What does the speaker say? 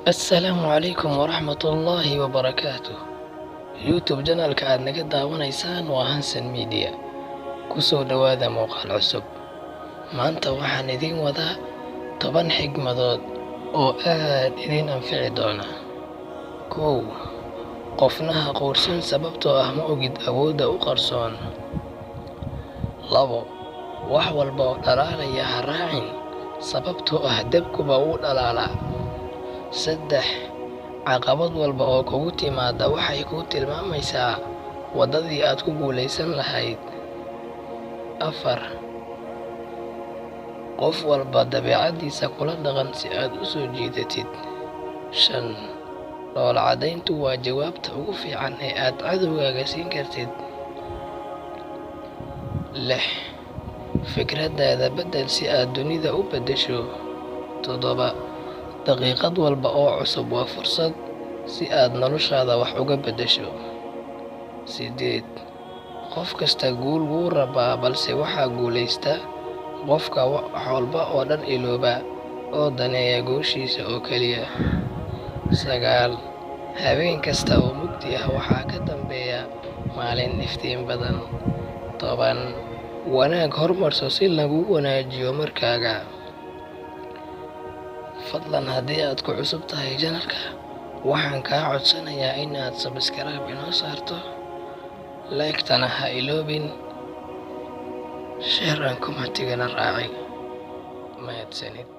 السلام عليكم ورحمة الله وبركاته. يوتيوب janalka aad naga daawanaysaan waa Hansan Media. Kusoo dhawaada muuqaal cusub. Maanta waxaan idin wadaa 10 xigmadood oo aad idin anfici doona. 1. Qofna ha quursan sababtoo ah ma ogid awoodda u qarsoon. 2. Wax walba oo dhalaalaya ha raacin sababtoo ah dabkuba wuu dhalaalaa. 3. Caqabad walba oo kugu timaada waxay kuu tilmaamaysaa wadadii aad ku guuleysan lahayd. 4. Qof walba dabeecadiisa kula dhaqan si aad u soo jiidatid. 5. Dhoola cadayntu waa jawaabta ugu fiican ee aad cadowgaaga siin kartid. 6. Fikradaada beddel si aad dunida u beddesho. 7. Daqiiqad walba oo cusub waa fursad si aad noloshaada wax uga beddesho. 8. Qof kasta guul wuu rabaa balse waxaa guuleysta qofka wax walba oo dhan ilooba oo daneeya guushiisa oo kaliya. 9. Habeen kasta oo mugdi ah waxaa ka dambeeya maalin iftiin badan. 10. Wanaag hormarso si lagu wanaajiyo markaaga. Fadlan haddii aad ku cusub tahay janalka waxaan kaa codsanayaa in aad subscribe inoo saarto, like-tana ha iloobin, share and comment-gana raaci. Mahadsanid.